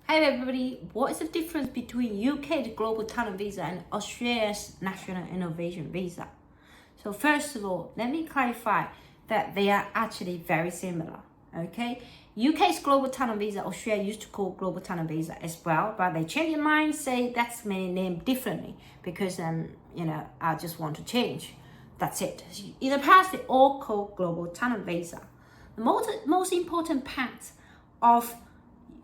Hi everybody, what is the difference between UK's Global Talent Visa and Australia's National Innovation Visa? So first of all, let me clarify that they are actually very similar, okay? UK's Global Talent Visa, Australia used to call Global Talent Visa as well, but they changed their mind, say that's named differently because, I just want to change. That's it. In the past, they all called Global Talent Visa. The most important part of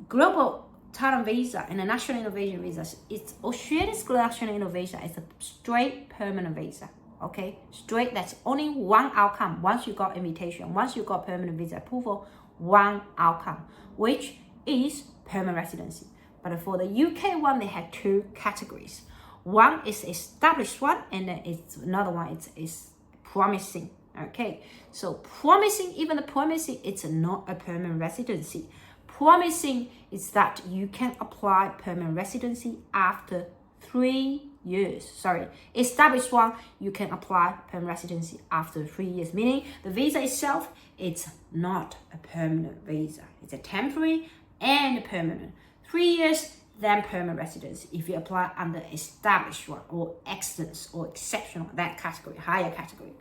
Global Talent Visa and the National Innovation Visa, it's Australia's National Innovation is a straight permanent visa, okay? Straight, that's only one outcome. Once you got invitation, once you got permanent visa approval, one outcome, which is permanent residency. But for the UK one, they have two categories. One is established one, and then it's another one, it's promising, okay? So promising, even the promising, it's not a permanent residency. Promising is that you can apply permanent residency after 3 years. Established one, you can apply permanent residency after 3 years, meaning the visa itself, it's not a permanent visa. It's a temporary and a permanent. 3 years, then permanent residency if you apply under established one or excellence or exceptional, that category, higher category.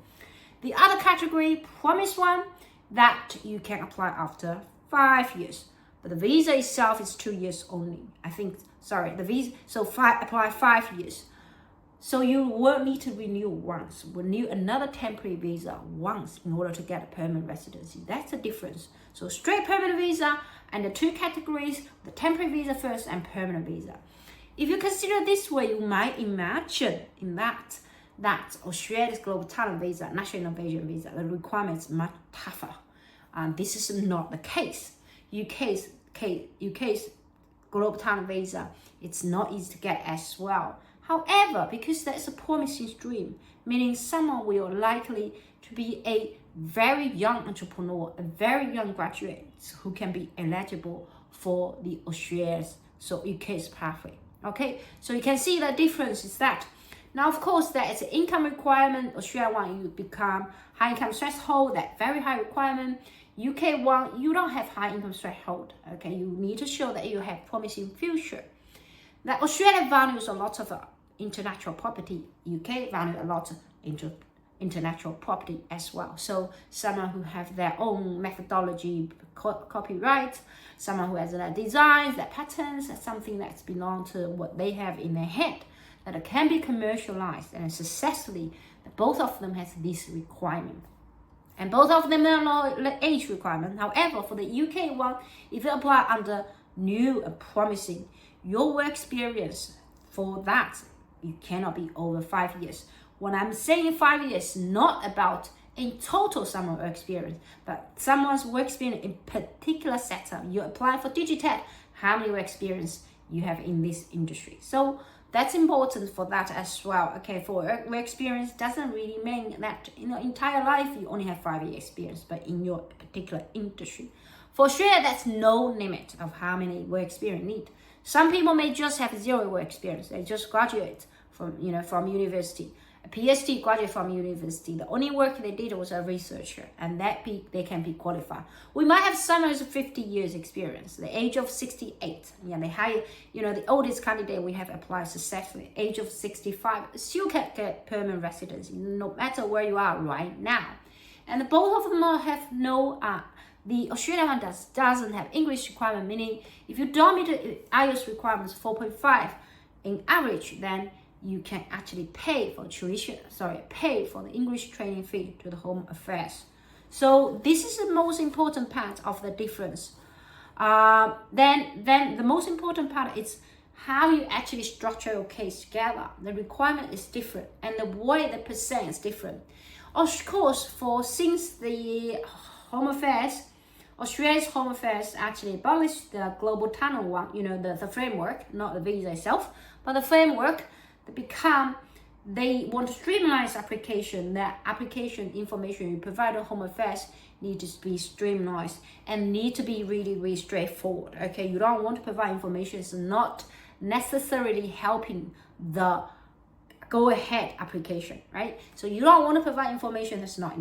The other category, promised one, that you can apply after 5 years. But the visa itself is 2 years only. The visa, apply 5 years. So you will need to renew another temporary visa once in order to get a permanent residency. That's the difference. So straight permanent visa and the two categories, the temporary visa first and permanent visa. If you consider this way, you might imagine in that Australia's Global Talent Visa, National Innovation Visa, the requirements much tougher. And this is not the case. UK's Global Talent Visa, it's not easy to get as well. However, because that's a promising stream, meaning someone will likely to be a very young entrepreneur, a very young graduate who can be eligible for the UK's pathway. Okay, so you can see the difference is that. Now, of course, there is an income requirement. Australia want you to become high income threshold, that very high requirement. UK one, you don't have high income threshold. Okay, you need to show that you have promising future. That Australia values a lot of intellectual property. UK value a lot of intellectual property as well. So someone who have their own methodology, copyright, someone who has their designs, their patterns, something that's belong to what they have in their head, that it can be commercialized and successfully. Both of them has this requirement. And both of them are no age requirement. However, for the UK one, if you apply under new and promising, your work experience for that, you cannot be over 5 years. When I'm saying 5 years, not about in total someone's work experience, but someone's work experience in particular sector. You apply for Digitech, how many work experience you have in this industry. So that's important for that as well. Okay, for work experience doesn't really mean that in your entire life you only have 5 years experience, but in your particular industry. For Australia, that's no limit of how many work experience you need. Some people may just have 0 work experience. They just graduate from university. A PhD graduate from university. The only work they did was a researcher, and they can be qualified. We might have someone who's 50 years experience, the age of 68. Yeah, they hire, the oldest candidate we have applied successfully, age of 65, still can get permanent residency, no matter where you are right now. And both of them have no, the Australian one doesn't have English requirement, meaning if you don't meet the IELTS requirements 4.5 in average, then you can actually pay for the English training fee to the Home Affairs. So this is the most important part of the difference. Then the most important part is how you actually structure your case together. The requirement is different, and the way the percent is different. Of course, since the Home Affairs, Australia's Home Affairs actually abolished the Global Talent one, the framework, not the visa itself, but the framework. They want to streamline application. That application information you provide to Home Affairs need to be streamlined and need to be really, really straightforward. Okay, you don't want to provide information that's not necessarily helping the go-ahead application, right? So you don't want to provide information that's not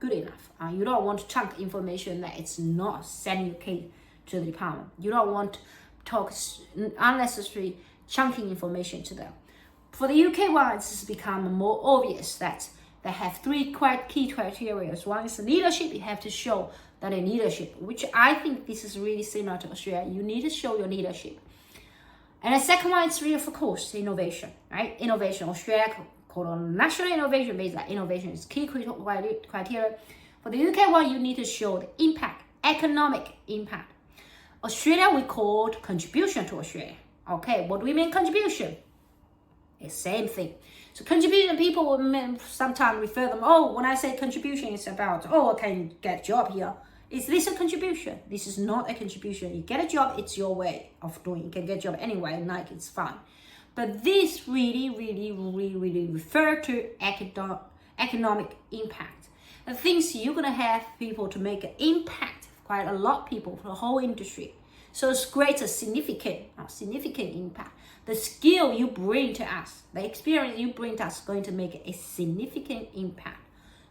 good enough. You don't want to chunk information that it's not sending your case to the department. You don't want talk unnecessary chunking information to them. For the UK one, it's become more obvious that they have three quite key criteria. One is leadership. You have to show that in leadership, which I think this is really similar to Australia. You need to show your leadership. And the second one is really, of course, innovation, right? Innovation. Australia called on national innovation, means that innovation is key criteria. For the UK one, you need to show the impact, economic impact. Australia, we called contribution to Australia. Okay, what do we mean contribution? It's same thing. So contribution, people will sometimes refer them, oh, when I say contribution, it's about, oh, I can get a job here. Is this a contribution? This is not a contribution. You get a job, it's your way of doing. You can get a job anywhere, like it's fine. But this really refer to economic impact. The things you're gonna have people to make an impact, quite a lot of people for the whole industry. So it's greater significant impact. The skill you bring to us, the experience you bring to us is going to make a significant impact.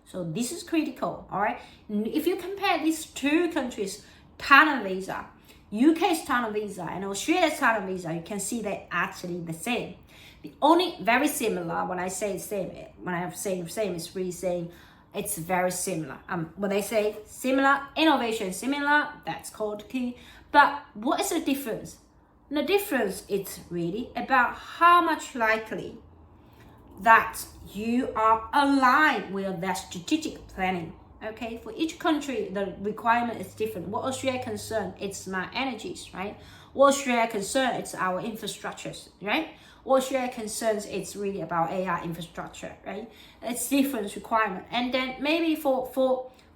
So this is critical, all right? If you compare these two countries, talent visa, UK's talent visa and Australia's talent visa, you can see they're actually the same. The only very similar, when I say same, when I'm saying same, it's really saying it's very similar. When I say similar, innovation similar, that's called key. But what is the difference? The difference is really about how much likely that you are aligned with their strategic planning. Okay, for each country, the requirement is different. What Australia concerned, it's smart energies, right? What Australia concerned, it's our infrastructures, right? What Australia concerns, it's really about AI infrastructure, right? It's different requirement. And then maybe for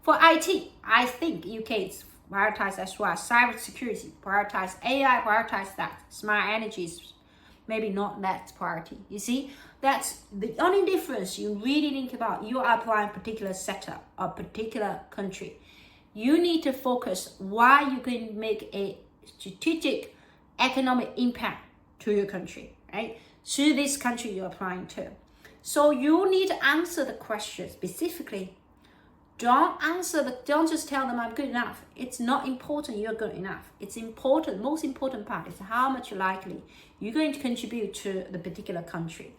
IT, I think UK is prioritize as well. Cyber security, prioritize AI, prioritize that. Smart energies, maybe not that priority. You see, that's the only difference you really think about. You are applying particular setup or particular country. You need to focus why you can make a strategic economic impact to your country, right? To this country you're applying to. So you need to answer the question specifically. Don't just tell them I'm good enough. It's not important you're good enough. It's important, most important part is how much likely you're going to contribute to the particular country.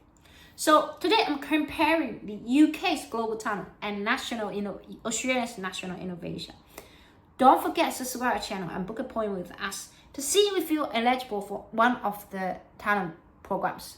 So today I'm comparing the UK's global talent and Australia's national innovation. Don't forget to subscribe to our channel and book an appointment with us to see if you're eligible for one of the talent programs.